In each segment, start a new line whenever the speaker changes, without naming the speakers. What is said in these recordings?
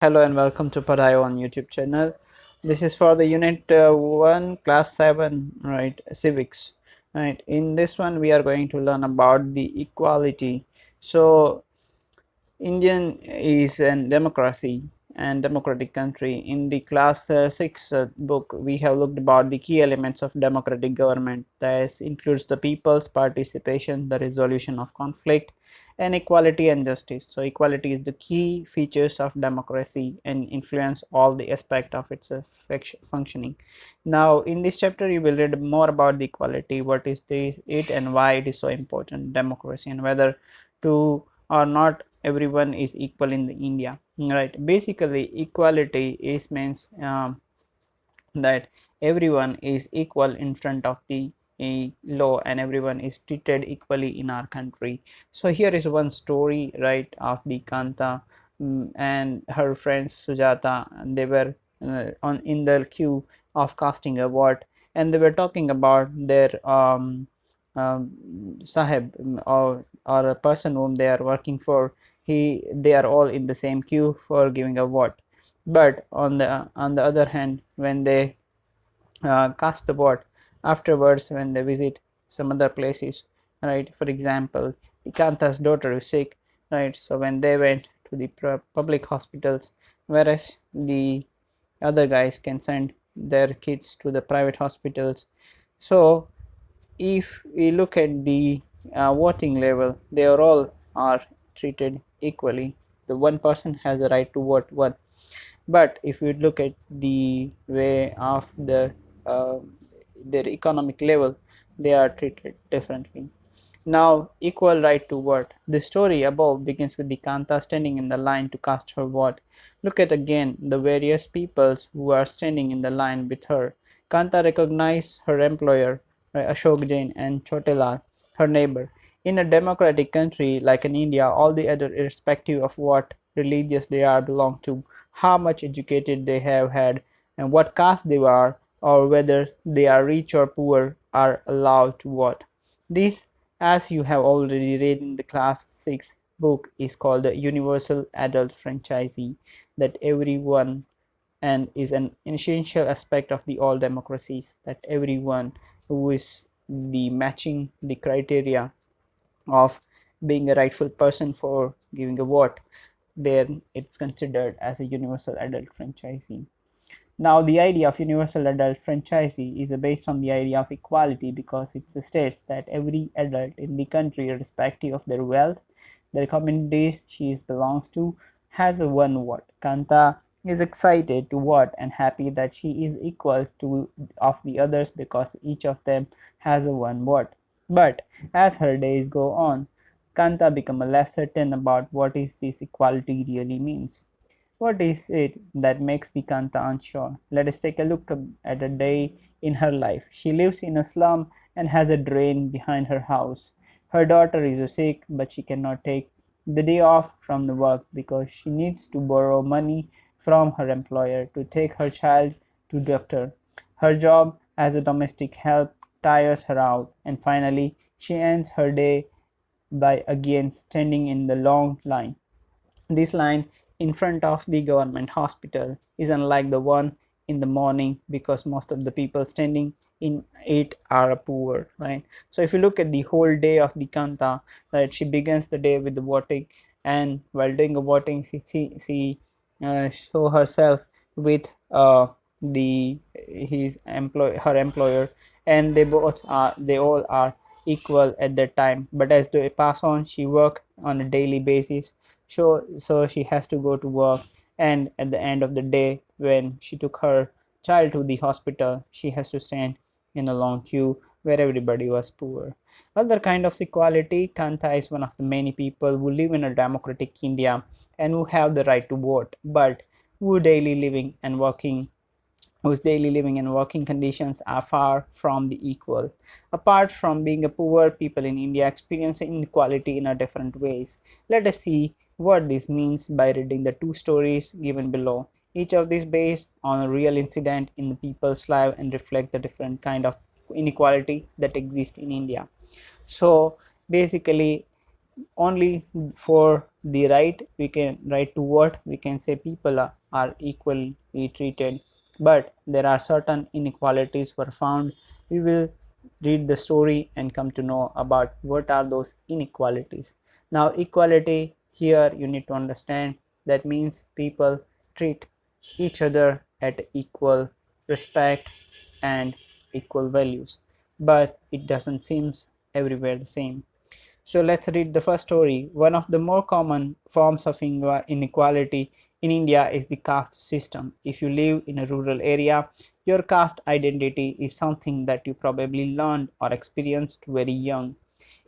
Hello and welcome to Padayo on YouTube channel. This is for the unit 1 class 7, right, civics, right. In this one we are going to learn about the equality. So Indian is a democracy and democratic country. In the class 6 book, we have looked about the key elements of democratic government. That includes the people's participation, the resolution of conflict, and equality and justice. So equality is the key features of democracy and influence all the aspect of its functioning. Now in this chapter you will read more about the equality, what is it and why it is so important, democracy, and whether to or not everyone is equal in the India, right. Basically equality is means that everyone is equal in front of the law and everyone is treated equally in our country. So here is one story, right, of the Kanta and her friends Sujata, and they were on in the queue of casting a vote, and they were talking about their sahib, or a person whom they are working for. They are all in the same queue for giving a vote, but on the other hand, when they cast the vote afterwards, when they visit some other places, right, for example the Kanta's daughter is sick, right, so when they went to the public hospitals, whereas the other guys can send their kids to the private hospitals. So if we look at the voting level, they are all are treated equally. The one person has a right to vote one, but if you look at the way of uh, their economic level, they are treated differently. Now, equal right to vote. The story above begins with the Kanta standing in the line to cast her vote. Look at again the various peoples who are standing in the line with her. Kanta recognized her employer, Ashok Jain, and Chotelal, her neighbor. In a democratic country like in India, all the other, irrespective of what religious they are belong to, how much educated they have had, and what caste they are, or whether they are rich or poor, are allowed to vote. This, as you have already read in the class 6 book, is called the universal adult franchisee, that everyone, and is an essential aspect of the all democracies, that everyone who is the matching the criteria of being a rightful person for giving a vote, then it's considered as a universal adult franchisee. Now, the idea of universal adult franchisee is based on the idea of equality, because it states that every adult in the country, irrespective of their wealth, their communities she belongs to, has a one vote. Kanta is excited to vote and happy that she is equal to of the others because each of them has a one vote. But as her days go on, Kanta becomes less certain about what is this equality really means. What is it that makes the Kanta unsure? Let us take a look at a day in her life. She lives in a slum and has a drain behind her house. Her daughter is sick, but she cannot take the day off from the work because she needs to borrow money from her employer to take her child to doctor. Her job as a domestic help tires her out, and finally she ends her day by again standing in the long line. This line in front of the government hospital is unlike the one in the morning, because most of the people standing in it are poor, right? So if you look at the whole day of the Kanta, right, she begins the day with the voting, and while doing the voting, she show herself with the his employ her employer, and they all are equal at that time. But as they pass on, she work on a daily basis, so she has to go to work, and at the end of the day, when she took her child to the hospital, she has to stand in a long queue where everybody was poor. Other kind of equality, Kanta is one of the many people who live in a democratic India and who have the right to vote, but who daily living and working whose daily living and working conditions are far from the equal. Apart from being a poor, people in India experience inequality in a different ways. Let us see what this means by reading the two stories given below. Each of these based on a real incident in the people's life and reflect the different kind of inequality that exist in India. So basically, only for the right, we can right to vote, we can say people are equally treated, but there are certain inequalities were found. We will read the story and come to know about what are those inequalities. Now equality here, you need to understand, that means people treat each other at equal respect and equal values, but it doesn't seem everywhere the same. So let's read the first story. One of the more common forms of inequality in India is the caste system. If you live in a rural area, your caste identity is something that you probably learned or experienced very young.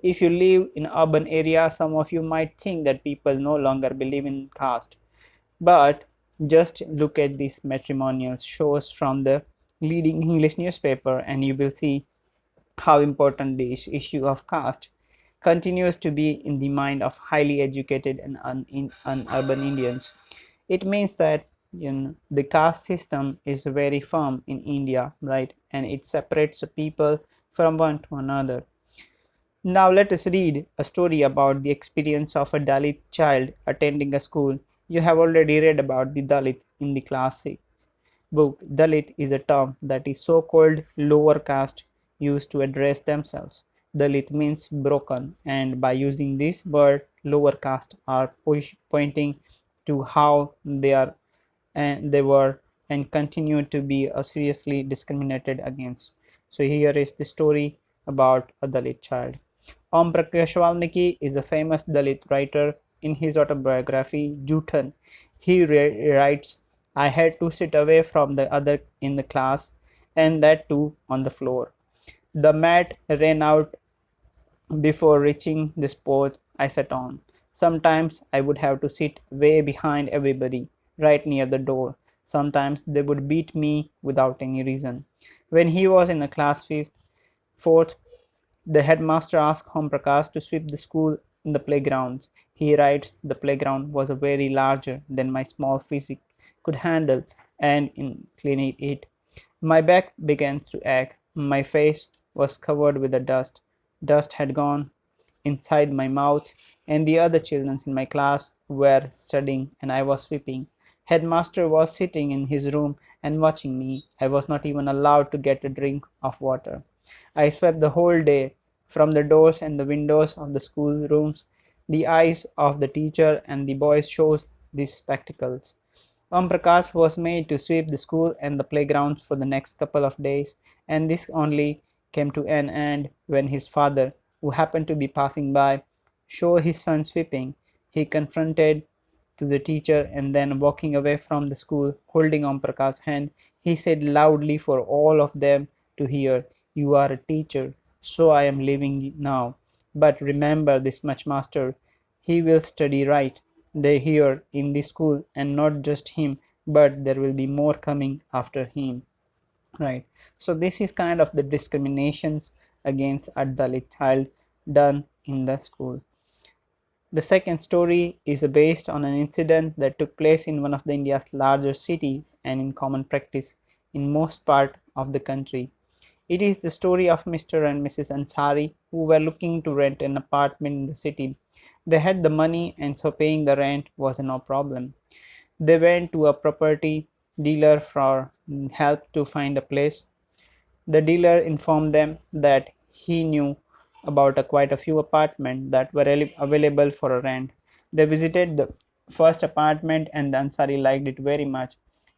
If you live in urban area, some of you might think that people no longer believe in caste. But just look at these matrimonial shows from the leading English newspaper and you will see how important this issue of caste continues to be in the mind of highly educated and urban Indians. It means that the caste system is very firm in India, right? And it separates the people from one to another. Now let us read a story about the experience of a Dalit child attending a school. You have already read about the Dalit in the classic book. Dalit is a term that is so-called lower caste used to address themselves. Dalit means broken, and by using this word, lower caste are pointing to how they were and continue to be seriously discriminated against. So here is the story about a Dalit child. Om Prakash Valmiki is a famous Dalit writer. In his autobiography, Jutan, he writes, I had to sit away from the other in the class, and that too on the floor. The mat ran out before reaching the spot I sat on. Sometimes I would have to sit way behind everybody, right near the door. Sometimes they would beat me without any reason. When he was in the class fourth, the headmaster asked Om Prakash to sweep the school in the playgrounds. He writes, the playground was very larger than my small physique could handle, and in cleaning it, my back began to ache. My face was covered with the dust. Dust had gone inside my mouth, and the other children in my class were studying, and I was sweeping. Headmaster was sitting in his room and watching me. I was not even allowed to get a drink of water. I swept the whole day, from the doors and the windows of the schoolrooms. The eyes of the teacher and the boys chose these spectacles. Om Prakash was made to sweep the school and the playgrounds for the next couple of days, and this only came to an end when his father, who happened to be passing by, saw his son sweeping. He confronted to the teacher and then walking away from the school, holding Om Prakash's hand, he said loudly for all of them to hear, you are a teacher, so I am leaving now. But remember this much, master, he will study right they here in the school, and not just him, but there will be more coming after him, right? So this is kind of the discriminations against a Dalit child done in the school. The second story is based on an incident that took place in one of the India's larger cities and in common practice in most part of the country. It is the story of Mr. and Mrs. Ansari, who were looking to rent an apartment in the city. They had the money, and so paying the rent was no problem. They went to a property dealer for help to find a place. The dealer informed them that he knew about quite a few apartments that were available for a rent. They visited the first apartment and the Ansari liked it very much,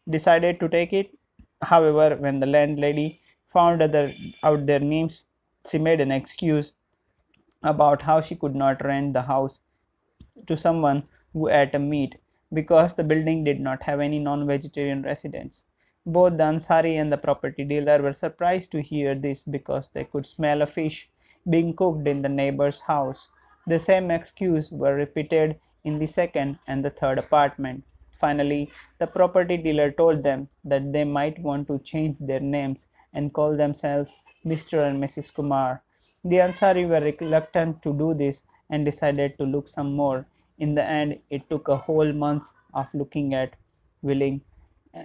decided to take it. However, when the landlady found out their names, she made an excuse about how she could not rent the house to someone who ate a meat because the building did not have any non-vegetarian residents. Both the Ansari and the property dealer were surprised to hear this because they could smell a fish being cooked in the neighbor's house. The same excuse were repeated in the second and the third apartment. Finally, the property dealer told them that they might want to change their names and call themselves Mr. and Mrs. Kumar. The Ansari were reluctant to do this and decided to look some more. In the end, it took a whole month of willing,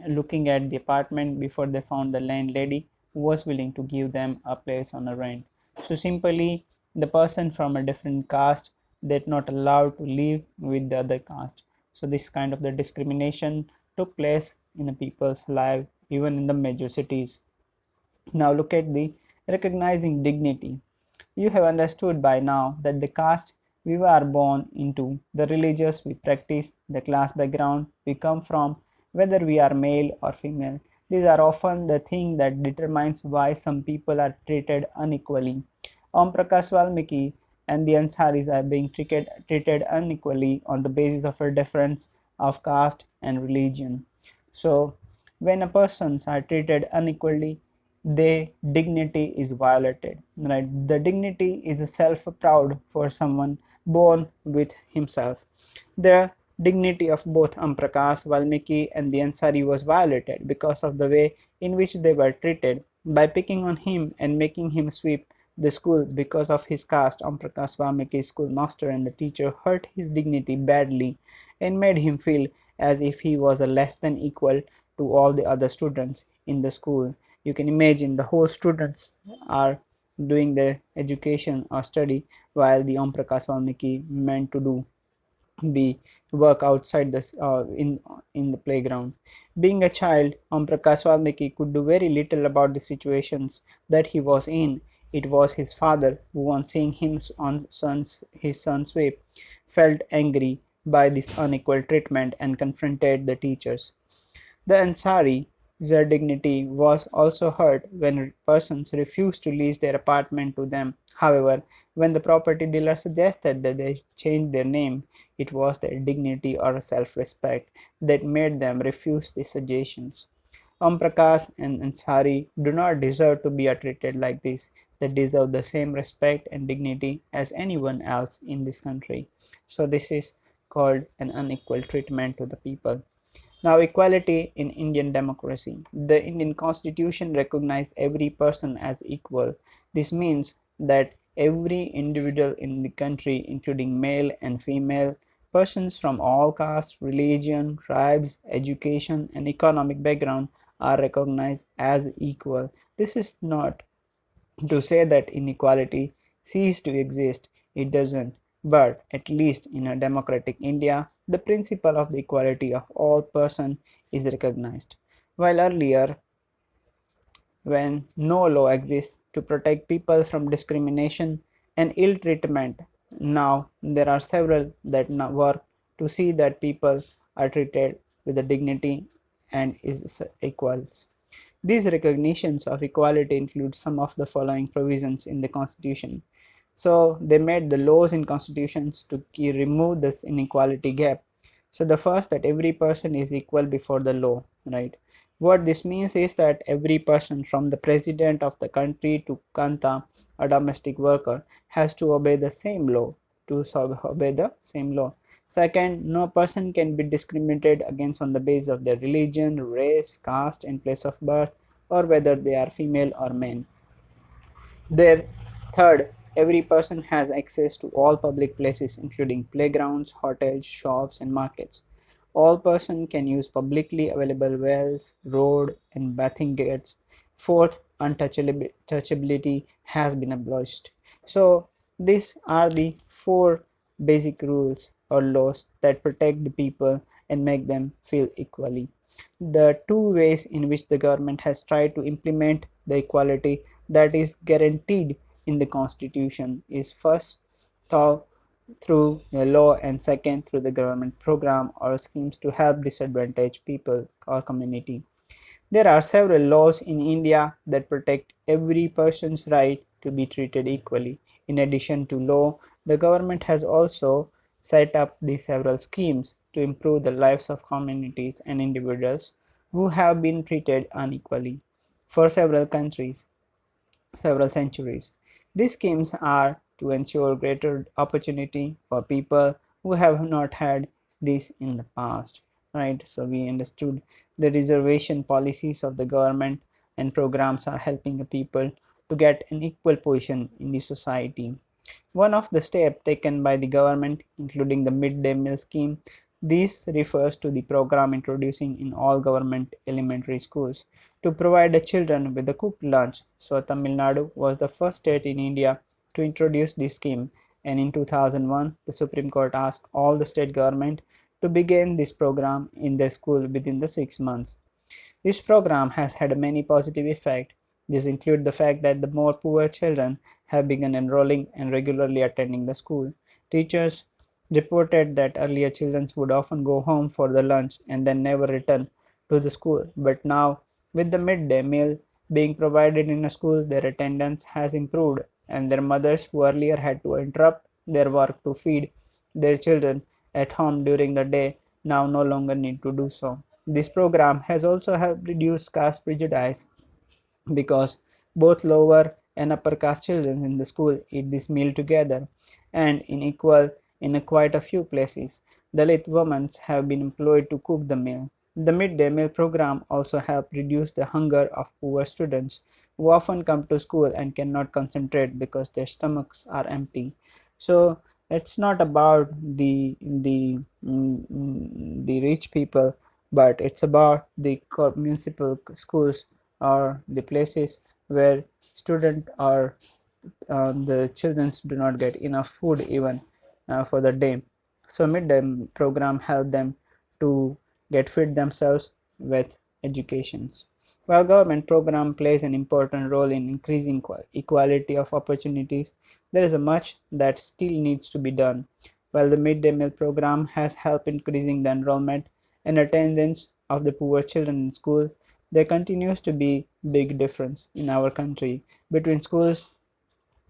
looking at the apartment before they found the landlady who was willing to give them a place on a rent. So simply, the person from a different caste that not allowed to live with the other caste. So this kind of the discrimination took place in the people's life even in the major cities. Now look at the recognizing dignity. You have understood by now that the caste we were born into, the religious we practice, the class background we come from, whether we are male or female, these are often the thing that determines why some people are treated unequally. Om Prakash Valmiki and the Ansaris are being treated unequally on the basis of a difference of caste and religion. So, when a persons are treated unequally, their dignity is violated. Right? The dignity is a self-proud for someone born with himself. The dignity of both Amprakash, Valmiki, and the Ansari was violated because of the way in which they were treated. By picking on him and making him sweep the school because of his caste, Amprakash Valmiki's schoolmaster and the teacher hurt his dignity badly and made him feel as if he was a less than equal to all the other students in the school. You can imagine the whole students are doing their education or study while the Om Prakash Valmiki meant to do the work outside in the playground. Being a child, Om Prakash Valmiki could do very little about the situations that he was in. It was his father who, on seeing his son sweep, felt angry by this unequal treatment and confronted the teachers. The Ansari, their dignity was also hurt when persons refused to lease their apartment to them. However, when the property dealer suggested that they change their name, it was their dignity or self-respect that made them refuse these suggestions. Om Prakash and Ansari do not deserve to be treated like this. They deserve the same respect and dignity as anyone else in this country. So this is called an unequal treatment to the people. Now, equality in Indian democracy. The Indian constitution recognizes every person as equal. This means that every individual in the country, including male and female, persons from all castes, religion, tribes, education, and economic background are recognized as equal. This is not to say that inequality ceased to exist. It doesn't. But at least in a democratic India, the principle of the equality of all persons is recognized. While earlier, when no law exists to protect people from discrimination and ill treatment, now there are several that now work to see that people are treated with the dignity and is equals. These recognitions of equality include some of the following provisions in the Constitution. So they made the laws in constitutions to remove this inequality gap. So the first, that every person is equal before the law, right? What this means is that every person from the president of the country to Kanta, a domestic worker, has to obey the same law, obey the same law. Second, no person can be discriminated against on the basis of their religion, race, caste, and place of birth, or whether they are female or male. There, third, every person has access to all public places, including playgrounds, hotels, shops, and markets. All person can use publicly available wells, road, and bathing gates. Fourth, untouchability has been abolished. So these are the four basic rules or laws that protect the people and make them feel equally. The two ways in which the government has tried to implement the equality that is guaranteed in the constitution is first through a law and second through the government program or schemes to help disadvantaged people or community. There are several laws in India that protect every person's right to be treated equally. In addition to law, the government has also set up the several schemes to improve the lives of communities and individuals who have been treated unequally. For several centuries. These schemes are to ensure greater opportunity for people who have not had this in the past, right? So we understood the reservation policies of the government and programs are helping the people to get an equal position in the society. One of the steps taken by the government, including the midday meal scheme, this refers to the program introducing in all government elementary schools to provide the children with a cooked lunch. So Tamil Nadu was the first state in India to introduce this scheme and in 2001, the Supreme Court asked all the state government to begin this program in their school within the 6 months. This program has had many positive effects. These include the fact that the more poor children have begun enrolling and regularly attending the school. Teachers reported that earlier children would often go home for the lunch and then never return to the school. But now, with the midday meal being provided in a school, their attendance has improved, and their mothers, who earlier had to interrupt their work to feed their children at home during the day, now no longer need to do so. This program has also helped reduce caste prejudice because both lower and upper caste children in the school eat this meal together, and in quite a few places, Dalit women have been employed to cook the meal. The midday meal program also helped reduce the hunger of poor students who often come to school and cannot concentrate because their stomachs are empty. So it's not about the rich people, but it's about the municipal schools or the places where students or the children do not get enough food even for the day. So midday program help them to get fit themselves with educations. While government program plays an important role in increasing equality of opportunities, there is a much that still needs to be done. While the midday meal program has helped increasing the enrollment and attendance of the poor children in school, there continues to be big difference in our country between schools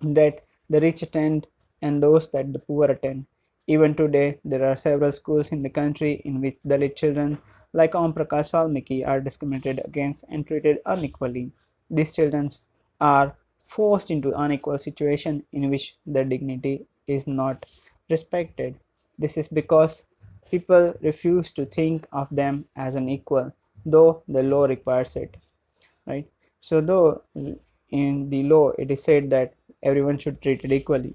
that the rich attend and those that the poor attend. Even today, there are several schools in the country in which Dalit children, like Om Prakash Valmiki, are discriminated against and treated unequally. These children are forced into unequal situation in which their dignity is not respected. This is because people refuse to think of them as an equal, though the law requires it, right? So though in the law it is said that everyone should treat it equally,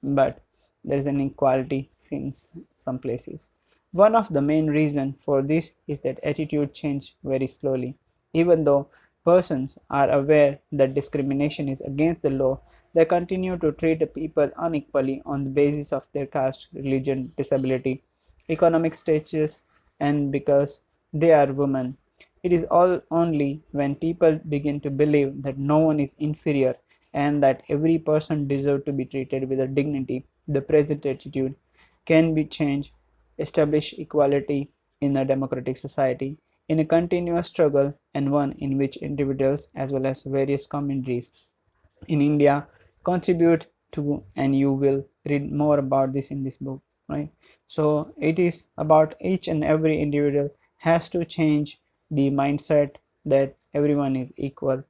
but there is an inequality since some places. One of the main reasons for this is that attitude change very slowly. Even though persons are aware that discrimination is against the law, they continue to treat the people unequally on the basis of their caste, religion, disability, economic status, and because they are women. It is all only when people begin to believe that no one is inferior and that every person deserves to be treated with a dignity, the present attitude can be changed, establish equality in a democratic society, in a continuous struggle and one in which individuals as well as various communities in India contribute to, and you will read more about this in this book, right? So it is about each and every individual has to change the mindset that everyone is equal.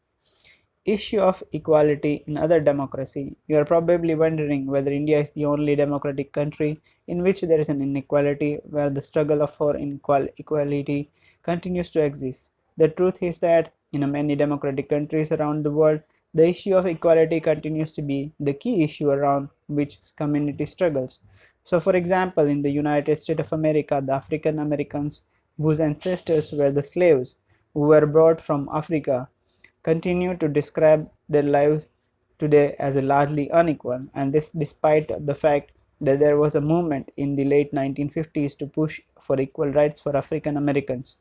Issue of equality in other democracy. You are probably wondering whether India is the only democratic country in which there is an inequality where the struggle for equality continues to exist. The truth is that in many democratic countries around the world, the issue of equality continues to be the key issue around which community struggles. So, for example, in the United States of America, the African Americans whose ancestors were the slaves who were brought from Africa continue to describe their lives today as a largely unequal, and this despite the fact that there was a movement in the late 1950s to push for equal rights for African Americans.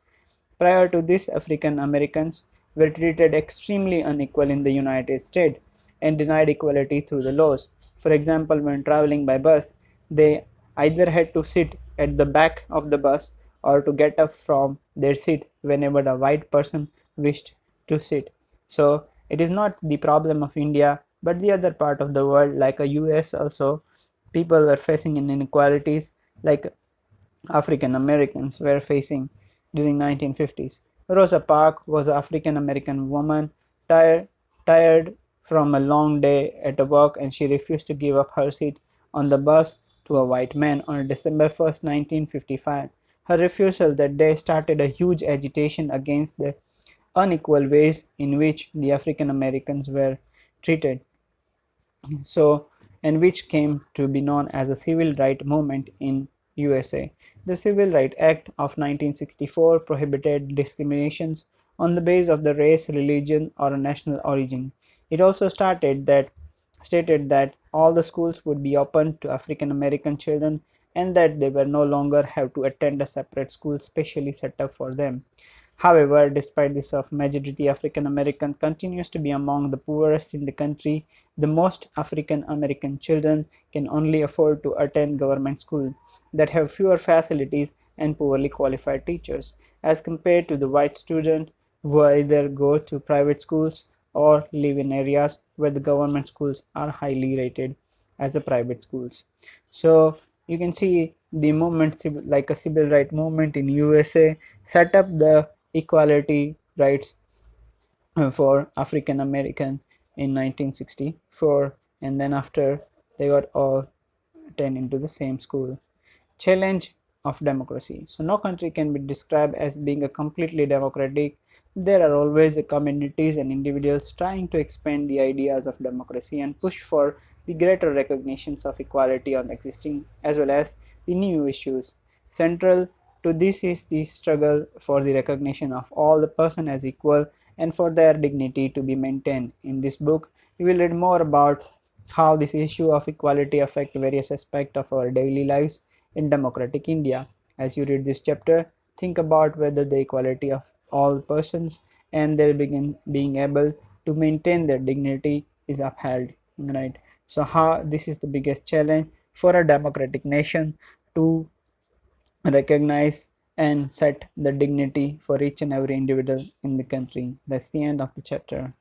Prior to this, African Americans were treated extremely unequal in the United States and denied equality through the laws. For example, when traveling by bus, they either had to sit at the back of the bus or to get up from their seat whenever a white person wished to sit. So it is not the problem of India, but the other part of the world, like a US also, people were facing inequalities like African Americans were facing during 1950s. Rosa Parks was an African American woman tired, tired from a long day at work, and she refused to give up her seat on the bus to a white man on December 1st, 1955. Her refusal that day started a huge agitation against the unequal ways in which the African Americans were treated. So, and which came to be known as the Civil Rights Movement in USA. The Civil Rights Act of 1964 prohibited discriminations on the basis of the race, religion, or national origin. It also stated that all the schools would be open to African American children and that they were no longer have to attend a separate school specially set up for them. However, despite this of majority African American continues to be among the poorest in the country, the most African American children can only afford to attend government school that have fewer facilities and poorly qualified teachers as compared to the white student who either go to private schools or live in areas where the government schools are highly rated as a private schools. So you can see the movement like a civil right movement in USA set up the equality rights for African American in 1964, and then after they got all attend into the same school. Challenge of democracy. So no country can be described as being a completely democratic. There are always communities and individuals trying to expand the ideas of democracy and push for the greater recognitions of equality on existing as well as the new issues. Central to this is the struggle for the recognition of all the person as equal and for their dignity to be maintained. In this book, you will read more about how this issue of equality affect various aspects of our daily lives in democratic India. As you read this chapter, think about whether the equality of all persons and their being able to maintain their dignity is upheld. Right. So how this is the biggest challenge for a democratic nation to recognize and set the dignity for each and every individual in the country. That's the end of the chapter.